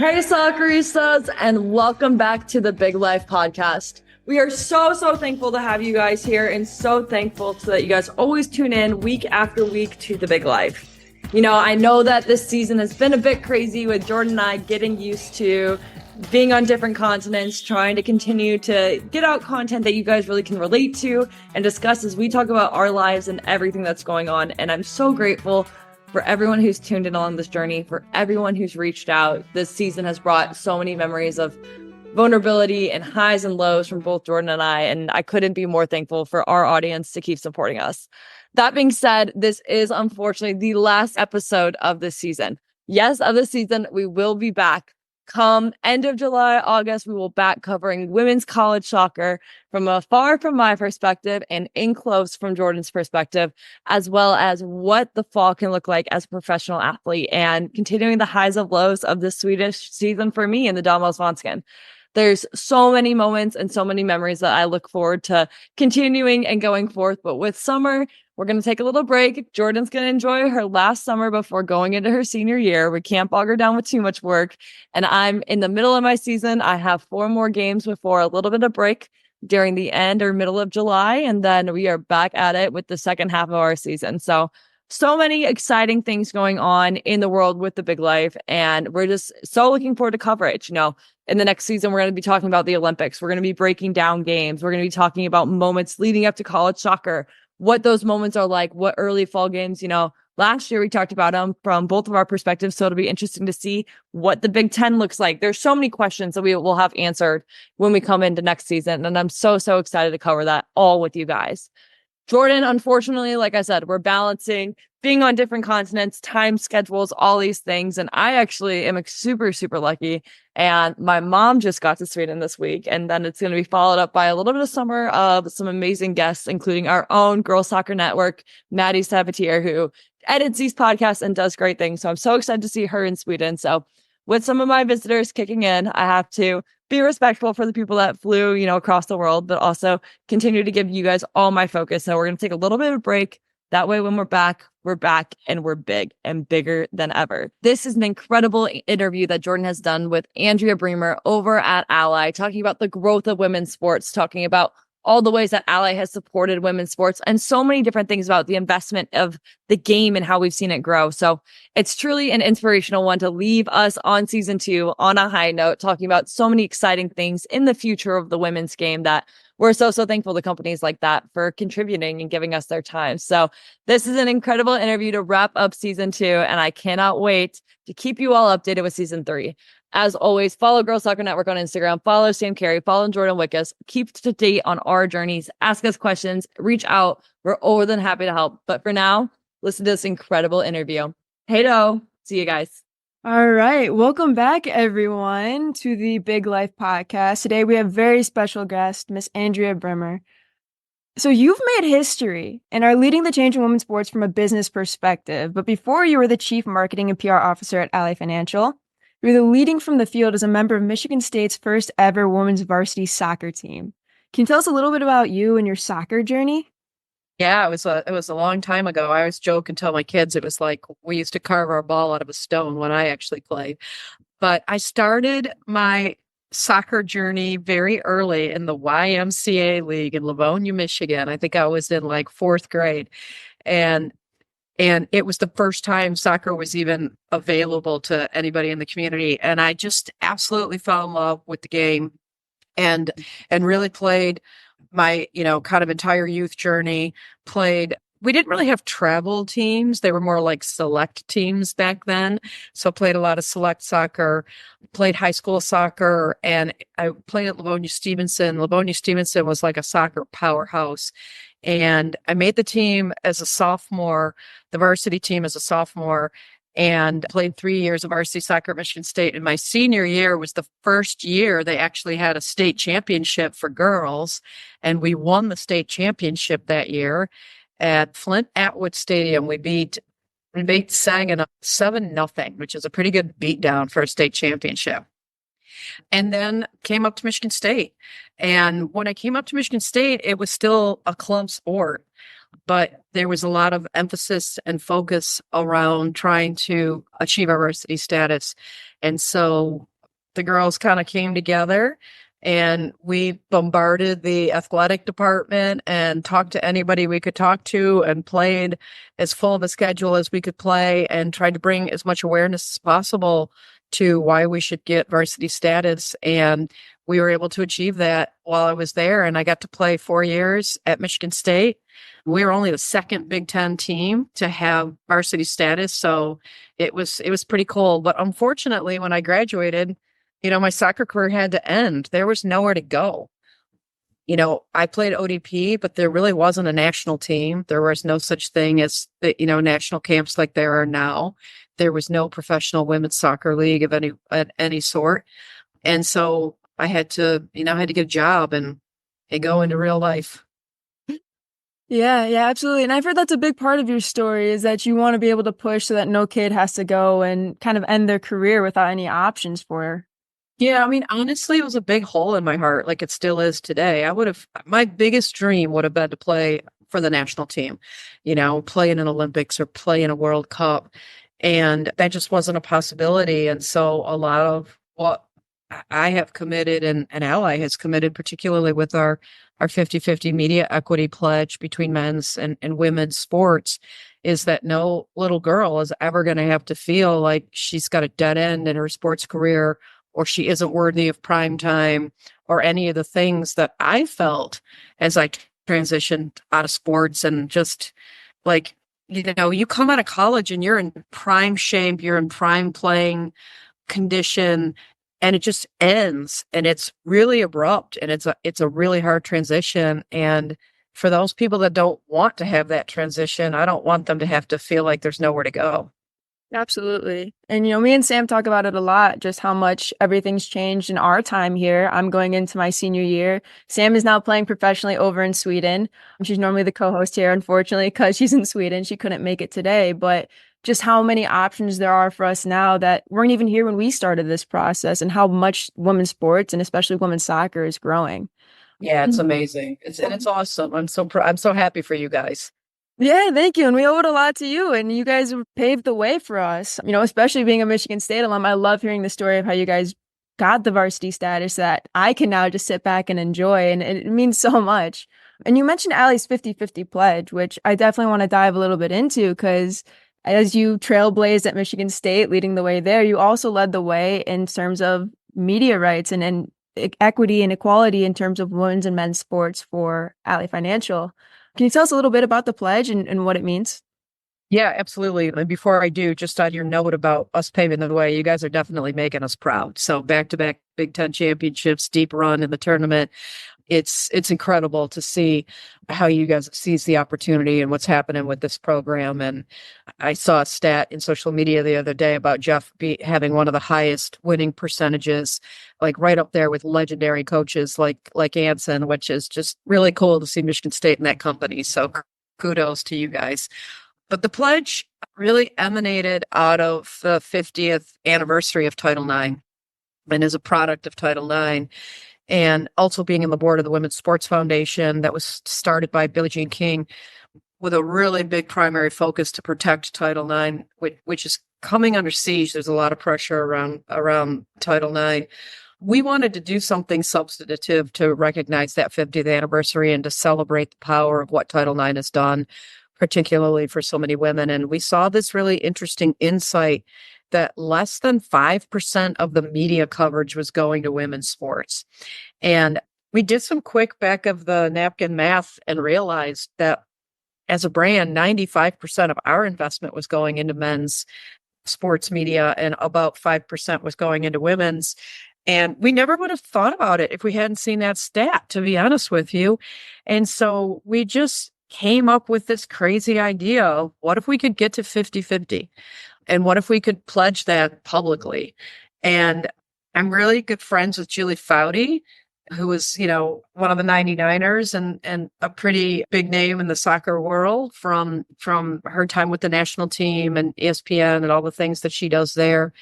Hey, socceristas, and welcome back to the Big Life podcast. We are so thankful to have you guys here and so thankful that you guys always tune in week after week to the Big Life. You know, I know that this season has been a bit crazy with Jordyn and I getting used to being on different continents, trying to continue to get out content that you guys really can relate to and discuss as we talk about our lives and everything that's going on. And I'm so grateful for everyone who's tuned in along this journey, for everyone who's reached out. This season has brought so many memories of vulnerability and highs and lows from both Jordyn and I couldn't be more thankful for our audience to keep supporting us. That being said, this is unfortunately the last episode of this season. Yes, of the season, we will be back. Come end of July, August, we will back covering women's college soccer from afar from my perspective and in close from Jordyn's perspective, as well as what the fall can look like as a professional athlete and continuing the highs and lows of the Swedish season for me in the Damallsvenskan. There's so many moments and so many memories that I look forward to continuing and going forth. But with summer, we're going to take a little break. Jordyn's going to enjoy her last summer before going into her senior year. We can't bog her down with too much work. And I'm in the middle of my season. I have 4 more games before a little bit of break during the end or middle of July. And then we are back at it with the second half of our season. So many exciting things going on in the world with the Big Life. And we're just so looking forward to coverage. You know, in the next season, we're going to be talking about the Olympics. We're going to be breaking down games. We're going to be talking about moments leading up to college soccer, what those moments are like, what early fall games, last year we talked about them from both of our perspectives. So it'll be interesting to see what the Big Ten looks like. There's so many questions that we will have answered when we come into next season. And I'm so excited to cover that all with you guys. Jordyn, unfortunately, like I said, we're balancing being on different continents, time schedules, all these things. And I actually am super lucky. And my mom just got to Sweden this week. And then it's going to be followed up by a little bit of summer of some amazing guests, including our own Girls Soccer Network, Maddie Sabatier, who edits these podcasts and does great things. So I'm so excited to see her in Sweden. So with some of my visitors kicking in, I have to be respectful for the people that flew, across the world, but also continue to give you guys all my focus. So we're going to take a little bit of a break. That way, when we're back and we're big and bigger than ever. This is an incredible interview that Jordyn has done with Andrea Brimmer over at Ally, talking about the growth of women's sports, talking about all the ways that Ally has supported women's sports and so many different things about the investment of the game and how we've seen it grow. So it's truly an inspirational one to leave us on season 2 on a high note, talking about so many exciting things in the future of the women's game that we're so thankful to companies like that for contributing and giving us their time. So this is an incredible interview to wrap up season 2, and I cannot wait to keep you all updated with season 3. As always, follow Girls Soccer Network on Instagram, follow Sam Carey, follow Jordyn Wickus, keep to date on our journeys, ask us questions, reach out. We're more than happy to help. But for now, listen to this incredible interview. Hey-do. See you guys. All right. Welcome back, everyone, to the Big Life podcast. Today, we have very special guest, Miss Andrea Brimmer. So you've made history and are leading the change in women's sports from a business perspective. But before, you were the chief marketing and PR officer at Ally Financial. You were the leading from the field as a member of Michigan State's first ever women's varsity soccer team. Can you tell us a little bit about you and your soccer journey? Yeah, it was a long time ago. I always joke and tell my kids it was like we used to carve our ball out of a stone when I actually played. But I started my soccer journey very early in the YMCA League in Livonia, Michigan. I think I was in like 4th grade. And it was the first time soccer was even available to anybody in the community. And I just absolutely fell in love with the game and really played my, kind of entire youth journey. We didn't really have travel teams. They were more like select teams back then. So played a lot of select soccer, played high school soccer, and I played at Livonia Stevenson. Livonia Stevenson was like a soccer powerhouse. And I made the team as a sophomore, the varsity team as a sophomore, and played 3 years of varsity soccer at Michigan State. And my senior year was the first year they actually had a state championship for girls. And we won the state championship that year at Flint Atwood Stadium. We beat Saginaw 7-0, which is a pretty good beatdown for a state championship. And then came up to Michigan State. And when I came up to Michigan State, it was still a club sport. but there was a lot of emphasis and focus around trying to achieve our varsity status. And so the girls kind of came together and we bombarded the athletic department and talked to anybody we could talk to and played as full of a schedule as we could play and tried to bring as much awareness as possible to why we should get varsity status. And we were able to achieve that while I was there. And I got to play 4 years at Michigan State. We were only the second Big Ten team to have varsity status. So it was pretty cool. But unfortunately, when I graduated, my soccer career had to end. There was nowhere to go. I played ODP, but there really wasn't a national team. There was no such thing as, national camps like there are now. There was no professional women's soccer league of any sort. And so I had to get a job and go into real life. Yeah, absolutely. And I've heard that's a big part of your story is that you want to be able to push so that no kid has to go and kind of end their career without any options for her. Yeah, honestly, it was a big hole in my heart, like it still is today. My biggest dream would have been to play for the national team, play in an Olympics or play in a World Cup. And that just wasn't a possibility. And so a lot of what I have committed and Ally has committed, particularly with our 50-50 media equity pledge between men's and women's sports, is that no little girl is ever going to have to feel like she's got a dead end in her sports career or she isn't worthy of prime time or any of the things that I felt as I transitioned out of sports. And just like, you come out of college and you're in prime shape, you're in prime playing condition, and it just ends and it's really abrupt and it's a really hard transition. And for those people that don't want to have that transition, I don't want them to have to feel like there's nowhere to go. Absolutely. And, me and Sam talk about it a lot, just how much everything's changed in our time here. I'm going into my senior year. Sam is now playing professionally over in Sweden. She's normally the co-host here, unfortunately, because she's in Sweden. She couldn't make it today, but just how many options there are for us now that weren't even here when we started this process and how much women's sports and especially women's soccer is growing. Yeah, it's amazing. It's awesome. I'm so happy for you guys. Yeah, thank you. And we owe it a lot to you. And you guys have paved the way for us, especially being a Michigan State alum. I love hearing the story of how you guys got the varsity status that I can now just sit back and enjoy. And it means so much. And you mentioned Allie's 50-50 pledge, which I definitely want to dive a little bit into because as you trailblazed at Michigan State, leading the way there, you also led the way in terms of media rights and equity and equality in terms of women's and men's sports for Ally Financial. Can you tell us a little bit about the pledge and what it means? Yeah, absolutely. And before I do, just on your note about us paving the way, you guys are definitely making us proud. So back-to-back Big Ten championships, deep run in the tournament. It's incredible to see how you guys seize the opportunity and what's happening with this program. And I saw a stat in social media the other day about Jeff having one of the highest winning percentages, like right up there with legendary coaches like Anson, which is just really cool to see Michigan State in that company. So kudos to you guys. But the pledge really emanated out of the 50th anniversary of Title IX and is a product of Title IX. And also being on the board of the Women's Sports Foundation that was started by Billie Jean King with a really big primary focus to protect Title IX, which is coming under siege. There's a lot of pressure around Title IX. We wanted to do something substantive to recognize that 50th anniversary and to celebrate the power of what Title IX has done, particularly for so many women. And we saw this really interesting insight that less than 5% of the media coverage was going to women's sports. And we did some quick back of the napkin math and realized that as a brand, 95% of our investment was going into men's sports media and about 5% was going into women's. And we never would have thought about it if we hadn't seen that stat, to be honest with you. And so we just came up with this crazy idea of what if we could get to 50-50? And what if we could pledge that publicly? And I'm really good friends with Julie Foudy, who was, one of the 99ers and a pretty big name in the soccer world from her time with the national team and ESPN and all the things that she does there.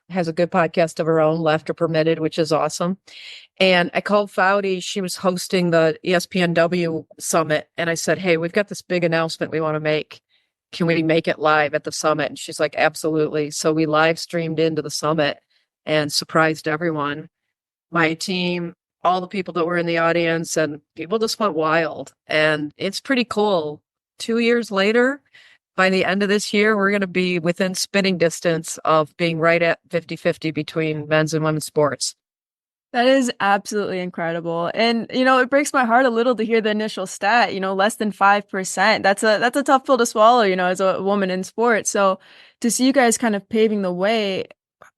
has a good podcast of her own, Laughter Permitted, which is awesome. And I called Foudy. She was hosting the ESPNW summit. And I said, hey, we've got this big announcement we want to make. Can we make it live at the summit? And she's like, absolutely. So we live streamed into the summit and surprised everyone. My team, all the people that were in the audience, and people just went wild. And it's pretty cool. 2 years later, by the end of this year, we're going to be within spitting distance of being right at 50-50 between men's and women's sports. That is absolutely incredible. And, it breaks my heart a little to hear the initial stat, less than 5%. That's a tough pill to swallow, as a woman in sports. So to see you guys kind of paving the way,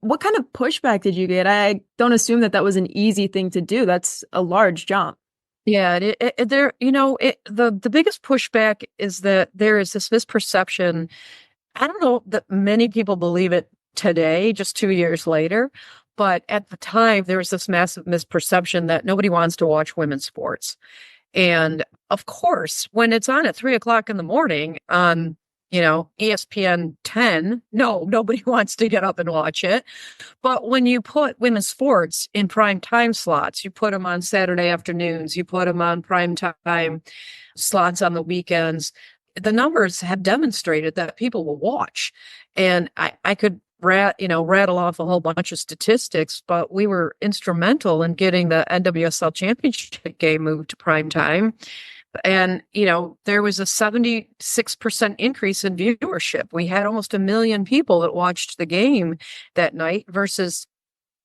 what kind of pushback did you get? I don't assume that was an easy thing to do. That's a large jump. Yeah, the biggest pushback is that there is this misperception. I don't know that many people believe it today, just 2 years later, but at the time there was this massive misperception that nobody wants to watch women's sports. And of course, when it's on at 3:00 in the morning on, ESPN 10, no, nobody wants to get up and watch it. But when you put women's sports in prime time slots, you put them on Saturday afternoons, you put them on prime time slots on the weekends, the numbers have demonstrated that people will watch. And I could rattle off a whole bunch of statistics, but we were instrumental in getting the NWSL championship game moved to prime time. And, there was a 76% increase in viewership. We had almost 1 million people that watched the game that night versus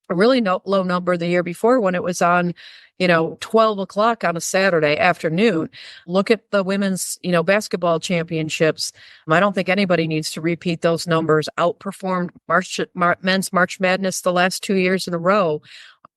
a really low number the year before when it was on, 12:00 on a Saturday afternoon. Look at the women's, basketball championships. I don't think anybody needs to repeat those numbers. Outperformed men's March Madness the last 2 years in a row.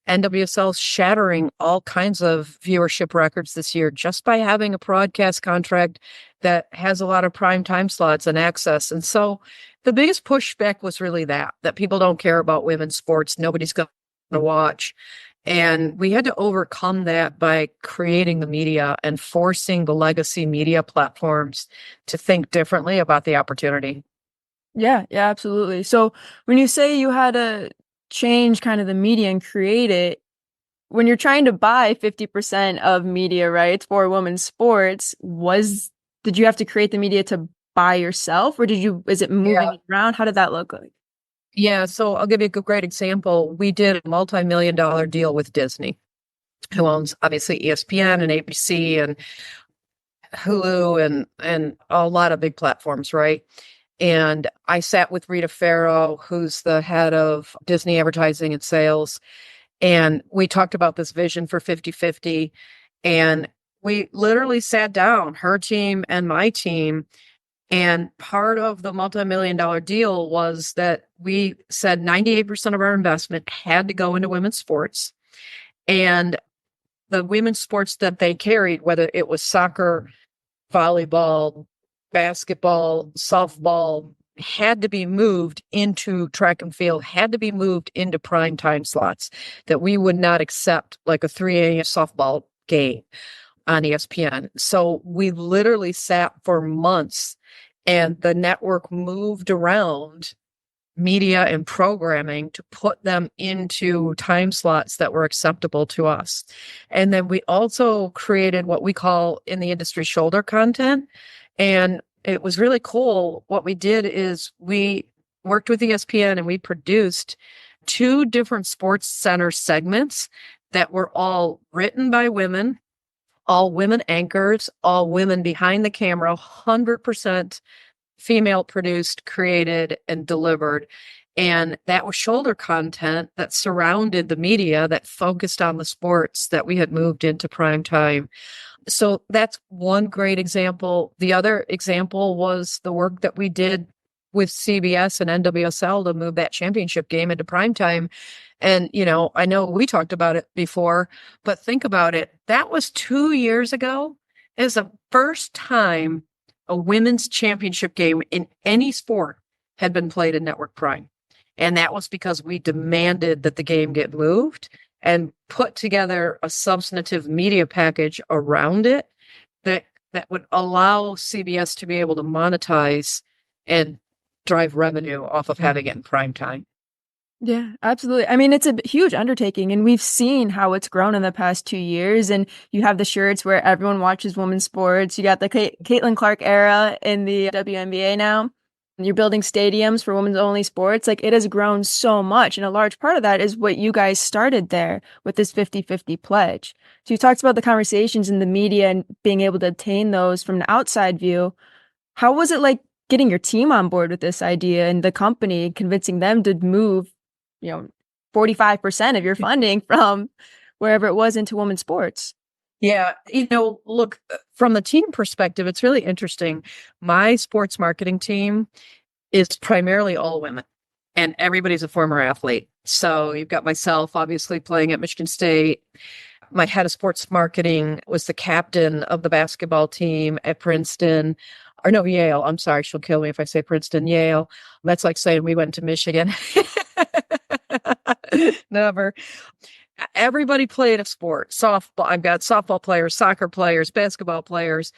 NWSL shattering all kinds of viewership records this year just by having a broadcast contract that has a lot of prime time slots and access. And so the biggest pushback was really that people don't care about women's sports. Nobody's going to watch. And we had to overcome that by creating the media and forcing the legacy media platforms to think differently about the opportunity. Yeah, absolutely. So when you say you had to change kind of the media and create it, when you're trying to buy 50% of media rights for women's sports, did you have to create the media to buy yourself, or is it moving around? How did that look like? Yeah, so I'll give you a great example. We did a multi-million-dollar deal with Disney, who owns obviously ESPN and ABC and Hulu and a lot of big platforms, right? And I sat with Rita Farrow, who's the head of Disney advertising and sales. And we talked about this vision for 50-50. And we literally sat down, her team and my team. And part of the multi-million-dollar deal was that we said 98% of our investment had to go into women's sports. And the women's sports that they carried, whether it was soccer, volleyball, basketball, softball, had to be moved into track and field, had to be moved into prime time slots, that we would not accept like a 3 a.m. softball game on ESPN. So we literally sat for months and the network moved around media and programming to put them into time slots that were acceptable to us. And then we also created what we call in the industry shoulder content. And it was really cool. What we did is we worked with ESPN and we produced 2 different sports center segments that were all written by women, all women anchors, all women behind the camera, 100% female produced, created, and delivered. And that was shoulder content that surrounded the media that focused on the sports that we had moved into prime time. So that's one great example. The other example was the work that we did with CBS and NWSL to move that championship game into primetime. And, I know we talked about it before, but think about it. That was 2 years ago. It was the first time a women's championship game in any sport had been played in Network Prime. And that was because we demanded that the game get moved and put together a substantive media package around it that would allow CBS to be able to monetize and drive revenue off of having it in prime time. Yeah, absolutely. I mean, it's a huge undertaking, and we've seen how it's grown in the past 2 years. And you have the shirts where everyone watches women's sports. You got the Caitlin Clark era in the WNBA now. You're building stadiums for women's only sports. Like, it has grown so much. And a large part of that is what you guys started there with this 50-50 pledge. So you talked about the conversations in the media and being able to obtain those from the outside view. How was it like getting your team on board with this idea and the company, convincing them to move, 45% of your funding from wherever it was into women's sports? Yeah, look, from the team perspective, it's really interesting. My sports marketing team is primarily all women, and everybody's a former athlete. So you've got myself, obviously, playing at Michigan State. My head of sports marketing was the captain of the basketball team at Princeton. Or no, Yale. I'm sorry, she'll kill me if I say Princeton, Yale. That's like saying we went to Michigan. Never. Everybody played a sport. Softball. I've got softball players, soccer players, basketball players.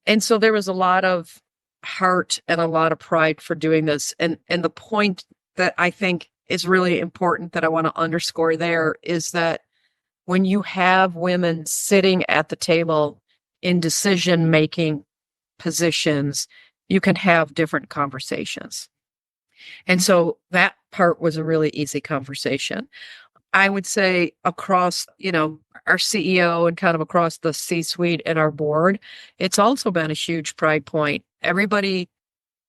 And so there was a lot of heart and a lot of pride for doing this. And the point that I think is really important that I want to underscore there is that when you have women sitting at the table in decision-making positions, you can have different conversations. And so that part was a really easy conversation. I would say across, our CEO and kind of across the C-suite and our board, it's also been a huge pride point. Everybody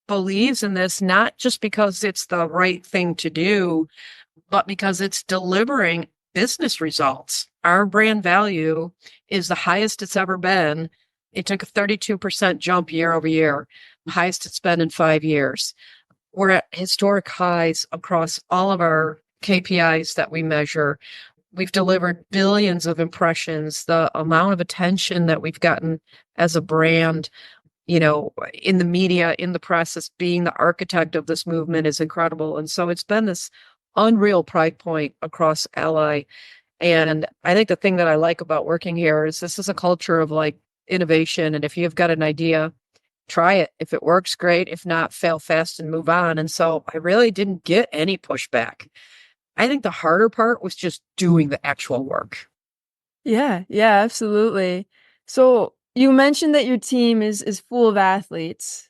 believes in this, not just because it's the right thing to do, but because it's delivering business results. Our brand value is the highest it's ever been. It took a 32% jump year over year, highest it's been in 5 years. We're at historic highs across all of our KPIs that we measure. We've delivered billions of impressions. The amount of attention that we've gotten as a brand, in the media, in the process, being the architect of this movement is incredible. And so it's been this unreal pride point across Ally. And I think the thing that I like about working here is this is a culture of like innovation. And if you've got an idea, try it. If it works, great. If not, fail fast and move on. And so I really didn't get any pushback. I think the harder part was just doing the actual work. Yeah, yeah, absolutely. So you mentioned that your team is full of athletes.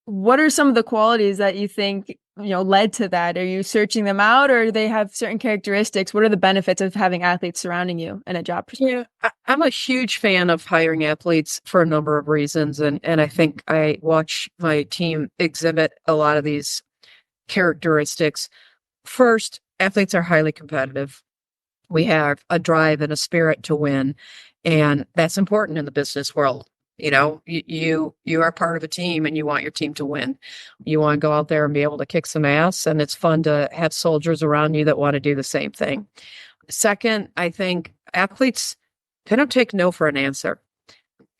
What are some of the qualities that you think, led to that? Are you searching them out, or do they have certain characteristics? What are the benefits of having athletes surrounding you in a job perspective? Yeah, I'm a huge fan of hiring athletes for a number of reasons. And I think I watch my team exhibit a lot of these characteristics. First, athletes are highly competitive. We have a drive and a spirit to win. And that's important in the business world. You are part of a team and you want your team to win. You want to go out there and be able to kick some ass. And it's fun to have soldiers around you that want to do the same thing. Second, I think athletes, they don't take no for an answer.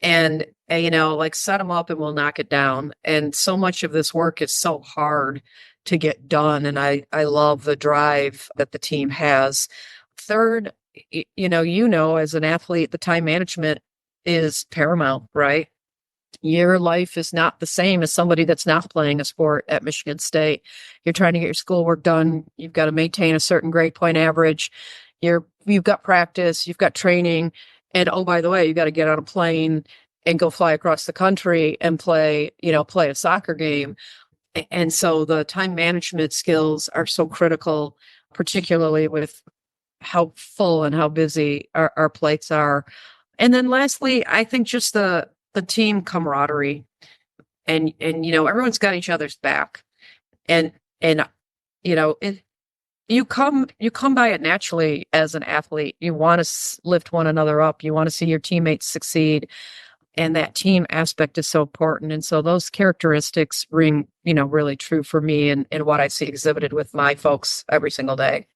And, like set them up and we'll knock it down. And so much of this work is so hard to get done. And I love the drive that the team has. Third, as an athlete, the time management is paramount, right? Your life is not the same as somebody that's not playing a sport at Michigan State. You're trying to get your schoolwork done. You've got to maintain a certain grade point average. You've got practice, you've got training. And oh, by the way, you got to get on a plane and go fly across the country and play a soccer game. And so the time management skills are so critical, particularly with how full and how busy our plates are. And then lastly, I think just the team camaraderie and everyone's got each other's back. And you come by it naturally as an athlete. You want to lift one another up. You want to see your teammates succeed. And that team aspect is so important. And so those characteristics ring, really true for me and what I see exhibited with my folks every single day.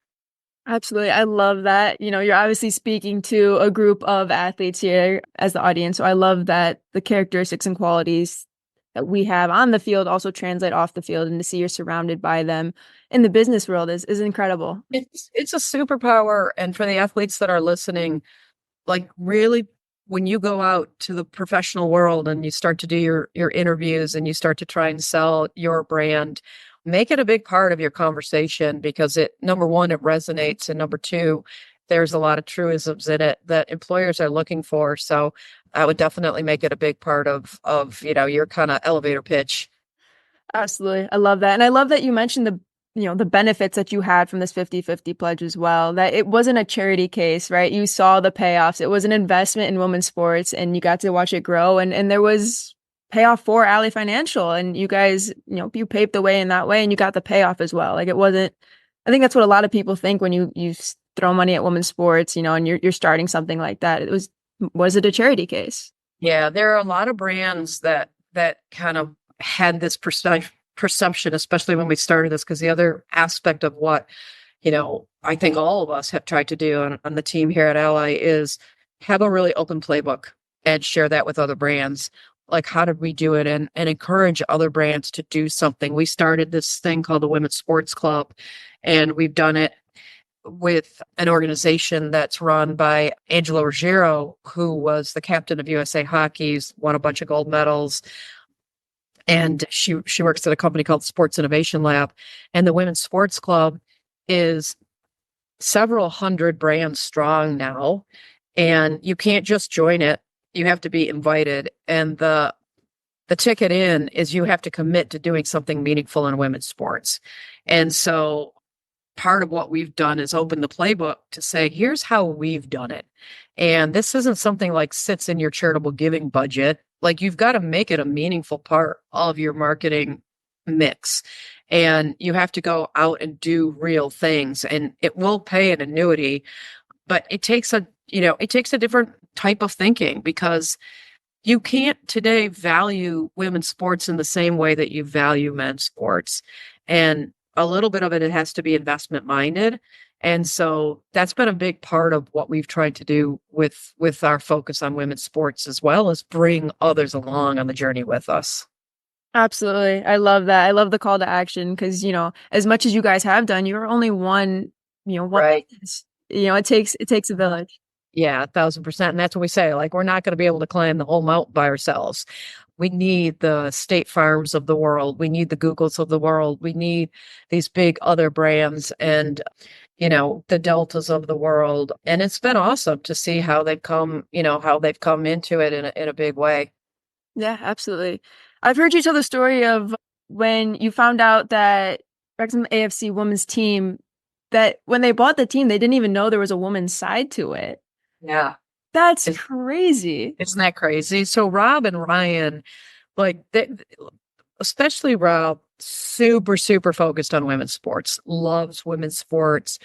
Absolutely. I love that. You're obviously speaking to a group of athletes here as the audience. So I love that the characteristics and qualities that we have on the field also translate off the field, and to see you're surrounded by them in the business world is incredible. It's a superpower. And for the athletes that are listening, like really, when you go out to the professional world and you start to do your interviews and you start to try and sell your brand, make it a big part of your conversation because number one, it resonates. And number two, there's a lot of truisms in it that employers are looking for. So I would definitely make it a big part of your kind of elevator pitch. Absolutely. I love that. And I love that you mentioned the benefits that you had from this 50-50 pledge as well, that it wasn't a charity case, right? You saw the payoffs. It was an investment in women's sports and you got to watch it grow. And there was payoff for Ally Financial. And you guys, you paved the way in that way and you got the payoff as well. Like it wasn't, I think that's what a lot of people think when you throw money at women's sports, and you're starting something like that. Was it a charity case? Yeah, there are a lot of brands that kind of had this perception, especially when we started this, because the other aspect of what, I think all of us have tried to do on the team here at Ally is have a really open playbook and share that with other brands. Like, how did we do it? And encourage other brands to do something. We started this thing called the Women's Sports Club, and we've done it with an organization that's run by Angela Ruggiero, who was the captain of USA Hockey's, won a bunch of gold medals. And she works at a company called Sports Innovation Lab. And the Women's Sports Club is several hundred brands strong now. And you can't just join it. You have to be invited. And the ticket in is you have to commit to doing something meaningful in women's sports. And so part of what we've done is open the playbook to say, here's how we've done it. And this isn't something like sits in your charitable giving budget. Like, you've got to make it a meaningful part of your marketing mix. And you have to go out and do real things, and it will pay an annuity, but it takes a different type of thinking, because you can't today value women's sports in the same way that you value men's sports. And a little bit of it has to be investment minded. And so that's been a big part of what we've tried to do with our focus on women's sports, as well as bring others along on the journey with us. Absolutely. I love that. I love the call to action because, as much as you guys have done, you're only one, one Right. business. It takes a village. Yeah, 1,000%. And that's what we say. Like, we're not going to be able to climb the whole mountain by ourselves. We need the State Farms of the world. We need the Googles of the world. We need these big other brands and, the Deltas of the world. And it's been awesome to see how they've come into it in a big way. Yeah, absolutely. I've heard you tell the story of when you found out that Wrexham AFC women's team, that when they bought the team, they didn't even know there was a women's side to it. Yeah. That's crazy. Isn't that crazy? So Rob and Ryan, especially Rob, super, super focused on women's sports, loves women's sports.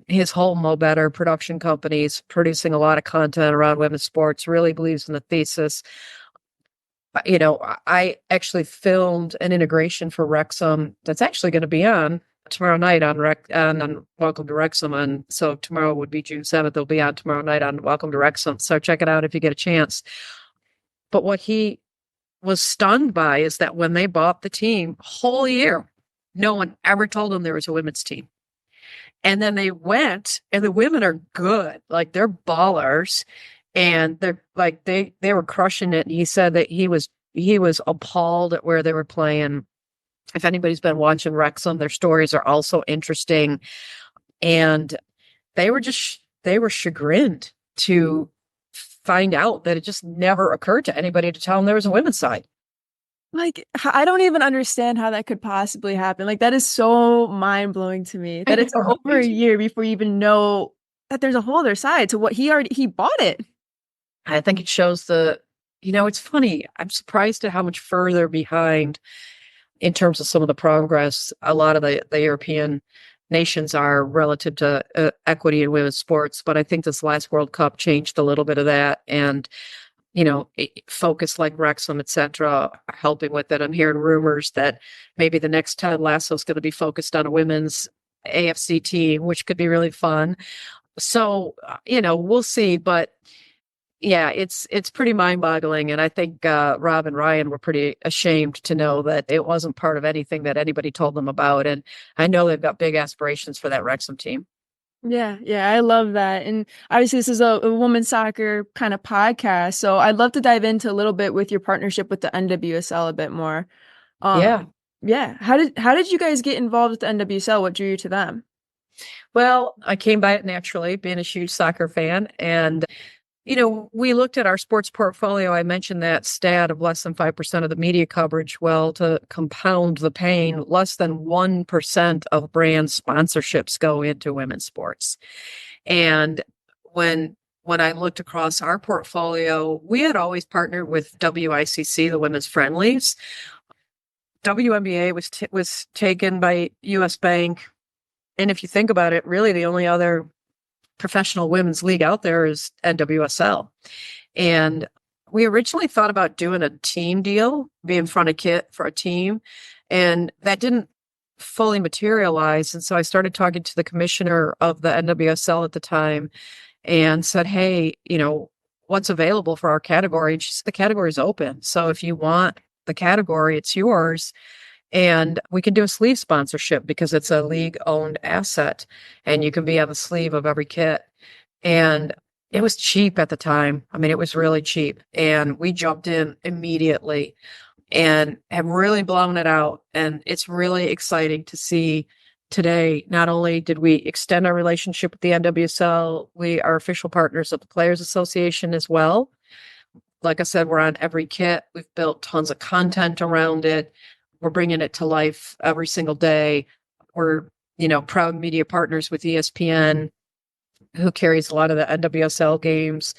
His whole Mo Better production company is producing a lot of content around women's sports, really believes in the thesis. I actually filmed an integration for Wrexham that's actually going to be on tomorrow night on Welcome to Wrexham. And so tomorrow would be June 7th. It'll be on tomorrow night on Welcome to Wrexham. So check it out if you get a chance. But what he was stunned by is that when they bought the team, whole year, no one ever told them there was a women's team. And then they went, and the women are good. Like, they're ballers. And they're like, they were crushing it. And he said that he was appalled at where they were playing. If anybody's been watching Wrexham, their stories are also interesting. And they were chagrined to find out that it just never occurred to anybody to tell them there was a women's side. Like, I don't even understand how that could possibly happen. Like, that is so mind-blowing to me that it's over a year before you even know that there's a whole other side to what he bought it. I think it shows it's funny. I'm surprised at how much further behind in terms of some of the progress a lot of the European nations are relative to equity in women's sports. But I think this last World Cup changed a little bit of that. And, focus like Wrexham, et cetera, are helping with it. I'm hearing rumors that maybe the next Ted Lasso is going to be focused on a women's AFC team, which could be really fun. So, we'll see. But yeah, it's pretty mind-boggling. And I think Rob and Ryan were pretty ashamed to know that it wasn't part of anything that anybody told them about. And I know they've got big aspirations for that Wrexham team. Yeah, I love that. And obviously this is a women's soccer kind of podcast. So I'd love to dive into a little bit with your partnership with the NWSL a bit more. Yeah. Yeah. How did you guys get involved with the NWSL? What drew you to them? Well, I came by it naturally, being a huge soccer fan. And, we looked at our sports portfolio. I mentioned that stat of less than 5% of the media coverage. Well, to compound the pain, less than 1% of brand sponsorships go into women's sports. And when when I looked across our portfolio, we had always partnered with WICC, the Women's Friendlies. WNBA was taken by US Bank. And if you think about it, really the only other professional women's league out there is NWSL. And we originally thought about doing a team deal, being front of kit for a team, and that didn't fully materialize. And so I started talking to the commissioner of the NWSL at the time and said, hey, what's available for our category? And she said, the category is open. So if you want the category, it's yours. And we can do a sleeve sponsorship because it's a league owned asset and you can be on the sleeve of every kit. And it was cheap at the time. I mean, it was really cheap. And we jumped in immediately and have really blown it out. And it's really exciting to see today. Not only did we extend our relationship with the NWSL, we are official partners of the Players Association as well. Like I said, we're on every kit. We've built tons of content around it. We're bringing it to life every single day. We're, proud media partners with ESPN, who carries a lot of the NWSL games.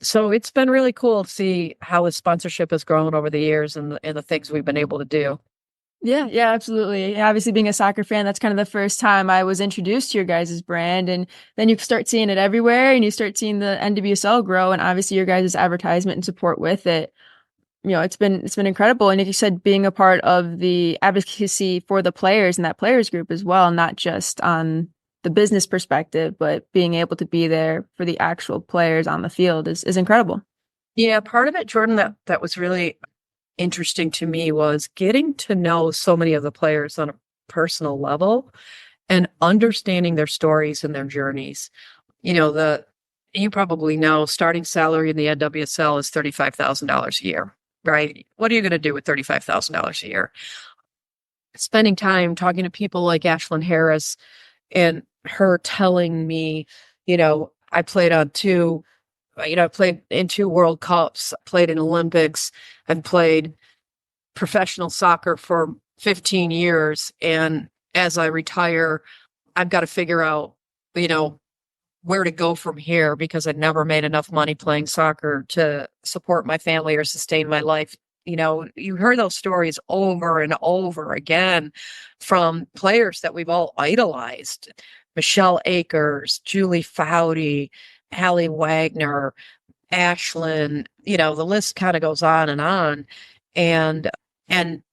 So it's been really cool to see how the sponsorship has grown over the years and the things we've been able to do. Yeah, yeah, absolutely. Obviously, being a soccer fan, that's kind of the first time I was introduced to your guys' brand. And then you start seeing it everywhere and you start seeing the NWSL grow and obviously your guys' advertisement and support with it. It's been incredible. And like you said, being a part of the advocacy for the players and that players group as well, not just on the business perspective, but being able to be there for the actual players on the field is incredible. Yeah, part of it, Jordan, that was really interesting to me was getting to know so many of the players on a personal level and understanding their stories and their journeys. You probably know starting salary in the NWSL is $35,000 a year, right? What are you going to do with $35,000 a year? Spending time talking to people like Ashlyn Harris and her telling me, I played I played in 2 World Cups, played in Olympics, and played professional soccer for 15 years. And as I retire, I've got to figure out, where to go from here because I'd never made enough money playing soccer to support my family or sustain my life. You heard those stories over and over again from players that we've all idolized. Michelle Akers, Julie Foudy, Hallie Wagner, Ashlyn, the list kind of goes on and on. And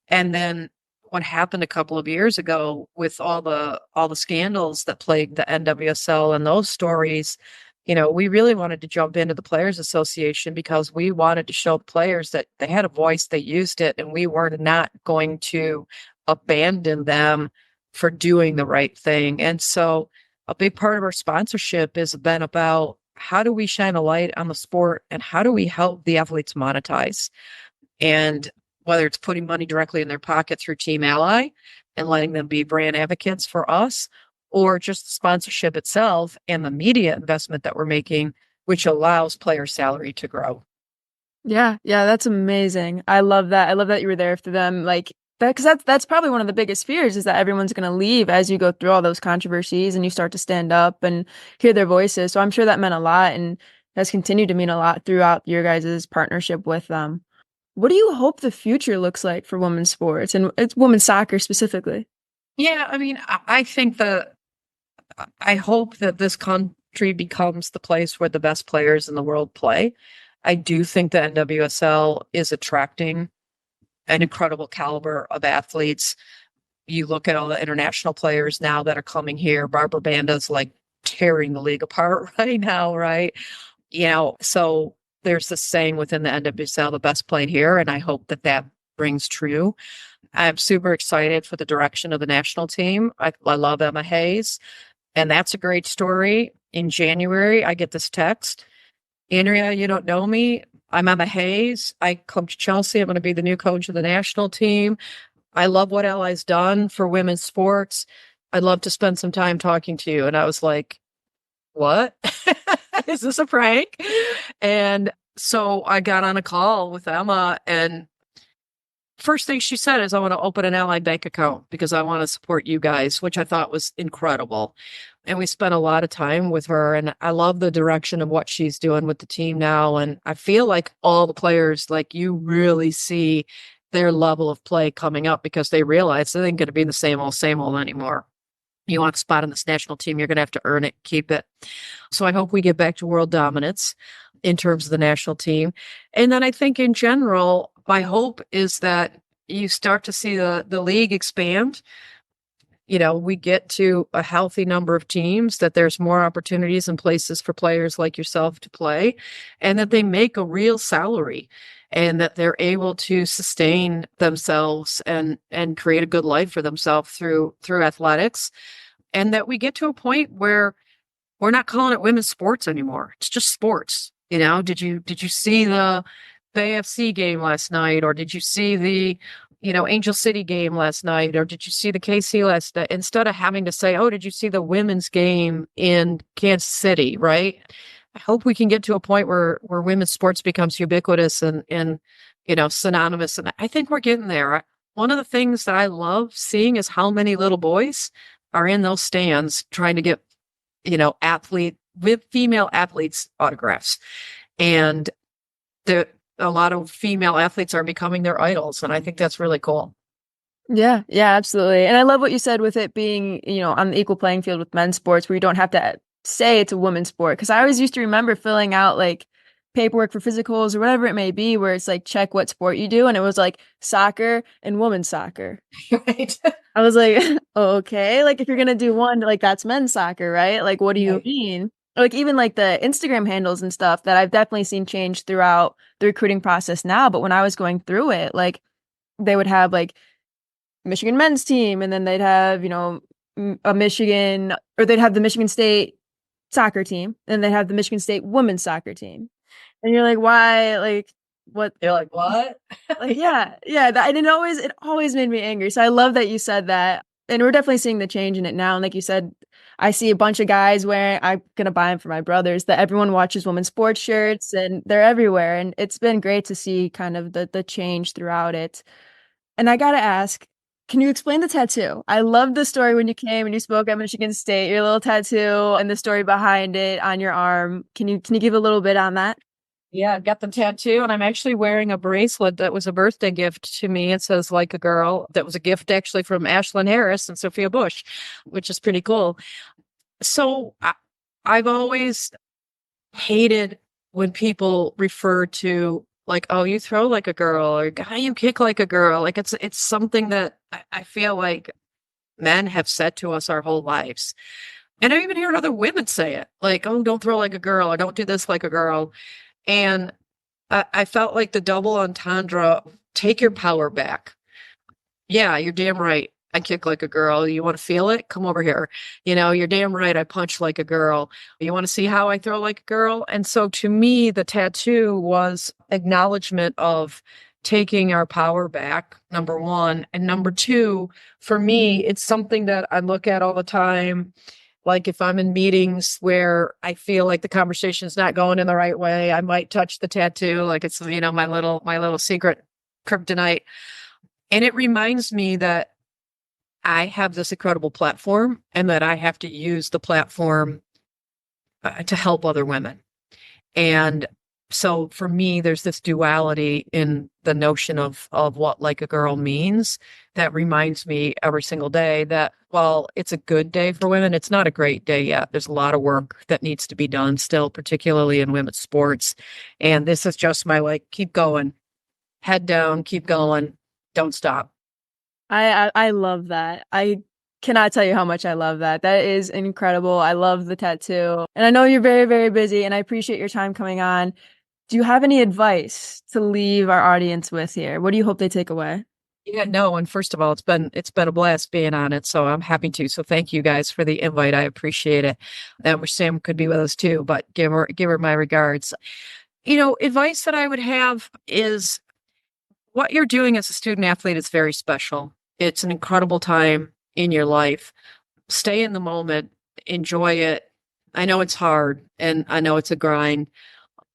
then what happened a couple of years ago with all the scandals that plagued the NWSL and those stories, we really wanted to jump into the Players Association because we wanted to show players that they had a voice, they used it, and we were not going to abandon them for doing the right thing. And so a big part of our sponsorship has been about how do we shine a light on the sport and how do we help the athletes monetize? And whether it's putting money directly in their pocket through Team Ally and letting them be brand advocates for us, or just the sponsorship itself and the media investment that we're making, which allows player salary to grow. Yeah, yeah, that's amazing. I love that. I love that you were there for them. Like that, because that's probably one of the biggest fears is that everyone's going to leave as you go through all those controversies and you start to stand up and hear their voices. So I'm sure that meant a lot and has continued to mean a lot throughout your guys' partnership with them. What do you hope the future looks like for women's sports and it's women's soccer specifically? Yeah, I mean, I think I hope that this country becomes the place where the best players in the world play. I do think the NWSL is attracting an incredible caliber of athletes. You look at all the international players now that are coming here. Barbara Banda's like tearing the league apart right now, right? So there's this saying within the NWSL, the best play here, and I hope that rings true. I'm super excited for the direction of the national team. I love Emma Hayes, and that's a great story. In January, I get this text. Andrea, you don't know me. I'm Emma Hayes. I coach Chelsea. I'm going to be the new coach of the national team. I love what Ally's done for women's sports. I'd love to spend some time talking to you. And I was like, what? Is this a prank? And so I got on a call with Emma, and first thing she said is, I want to open an Ally bank account because I want to support you guys, which I thought was incredible. And we spent a lot of time with her, and I love the direction of what she's doing with the team now. And I feel like all the players, like, you really see their level of play coming up because they realize they ain't going to be the same old anymore. You want a spot on this national team, you're going to have to earn it, keep it. So I hope we get back to world dominance in terms of the national team. And then I think in general, my hope is that you start to see the league expand. You know, we get to a healthy number of teams, that there's more opportunities and places for players like yourself to play, and that they make a real salary, and that they're able to sustain themselves and create a good life for themselves through athletics. And that we get to a point where we're not calling it women's sports anymore. It's just sports. You know, did you see the AFC game last night, or did you see the Angel City game last night, or did you see the KC last night? Instead of having to say, oh, did you see the women's game in Kansas City, right? I hope we can get to a point where women's sports becomes ubiquitous and synonymous. And I think we're getting there. One of the things that I love seeing is how many little boys are in those stands trying to get, female athletes autographs. And a lot of female athletes are becoming their idols. And I think that's really cool. Yeah, absolutely. And I love what you said with it being, on the equal playing field with men's sports, where you don't have to say it's a women's sport. Because I always used to remember filling out like paperwork for physicals or whatever it may be, where it's like, check what sport you do. And it was like soccer and women's soccer. Right. I was like, okay, like if you're going to do one, like that's men's soccer, right? Like, what do you mean? Like even like the Instagram handles and stuff that I've definitely seen change throughout the recruiting process now. But when I was going through it, like they would have like Michigan men's team, and then they'd have, a Michigan, or they'd have the Michigan State soccer team, and they'd have the Michigan State women's soccer team. And you're like, why? Like, what? You're like, what? Like, yeah. And it always made me angry. So I love that you said that. And we're definitely seeing the change in it now. And like you said, I see a bunch of guys wearing, I'm going to buy them for my brothers, that everyone watches women's sports shirts, and they're everywhere. And it's been great to see kind of the change throughout it. And I got to ask, can you explain the tattoo? I love the story when you came and you spoke at Michigan State, your little tattoo and the story behind it on your arm. Can you give a little bit on that? Yeah, I got the tattoo, and I'm actually wearing a bracelet that was a birthday gift to me. It says "Like a Girl." That was a gift actually from Ashlyn Harris and Sophia Bush, which is pretty cool. So I've always hated when people refer to like, oh, you throw like a girl, or how you kick like a girl. Like it's something that I feel like men have said to us our whole lives. And I even hear other women say it, like, oh, don't throw like a girl, or don't do this like a girl. And I felt like the double entendre, take your power back. Yeah, you're damn right. I kick like a girl. You want to feel it? Come over here. You're damn right. I punch like a girl. You want to see how I throw like a girl? And so to me, the tattoo was acknowledgement of taking our power back, number one. And number two, for me, it's something that I look at all the time. Like if I'm in meetings where I feel like the conversation is not going in the right way, I might touch the tattoo, like it's, my little secret kryptonite. And it reminds me that I have this incredible platform, and that I have to use the platform to help other women. And so for me, there's this duality in the notion of what like a girl means that reminds me every single day that while it's a good day for women, it's not a great day yet. There's a lot of work that needs to be done still, particularly in women's sports. And this is just my like, keep going, head down, keep going, don't stop. I love that. I cannot tell you how much I love that. That is incredible. I love the tattoo. And I know you're very, very busy, and I appreciate your time coming on. Do you have any advice to leave our audience with here? What do you hope they take away? Yeah, no. And first of all, it's been a blast being on it. So I'm happy to. So thank you guys for the invite. I appreciate it. I wish Sam could be with us too, but give her my regards. Advice that I would have is what you're doing as a student athlete is very special. It's an incredible time in your life. Stay in the moment, enjoy it. I know it's hard and I know it's a grind,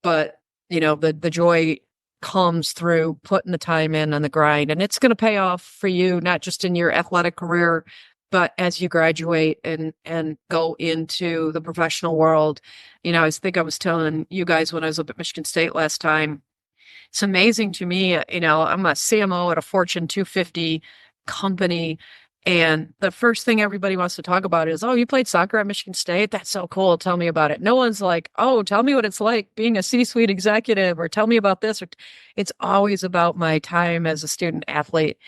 but the joy comes through putting the time in on the grind, and it's going to pay off for you, not just in your athletic career, but as you graduate and go into the professional world. I was telling you guys when I was up at Michigan State last time, it's amazing to me. I'm a CMO at a Fortune 250 company. And the first thing everybody wants to talk about is, oh, you played soccer at Michigan State? That's so cool. Tell me about it. No one's like, oh, tell me what it's like being a C-suite executive, or tell me about this. It's always about my time as a student athlete.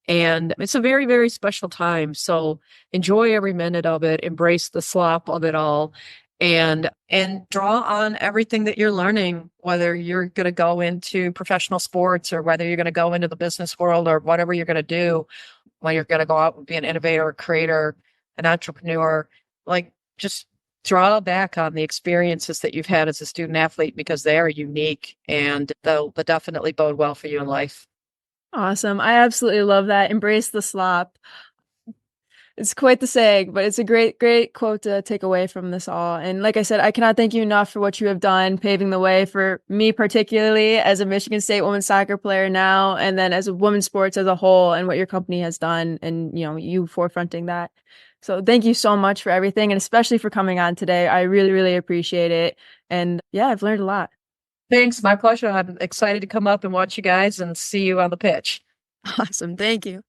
And it's a very, very special time. So enjoy every minute of it, embrace the slop of it all, and draw on everything that you're learning, whether you're going to go into professional sports or whether you're going to go into the business world or whatever you're going to do, when you're going to go out and be an innovator, a creator, an entrepreneur. Like, just draw back on the experiences that you've had as a student athlete, because they are unique and they'll definitely bode well for you in life. Awesome. I absolutely love that. Embrace the slop. It's quite the saying, but it's a great, great quote to take away from this all. And like I said, I cannot thank you enough for what you have done, paving the way for me, particularly as a Michigan State women's soccer player now, and then as a women's sports as a whole, and what your company has done, and you forefronting that. So thank you so much for everything, and especially for coming on today. I really, really appreciate it. And yeah, I've learned a lot. Thanks. My pleasure. I'm excited to come up and watch you guys and see you on the pitch. Awesome. Thank you.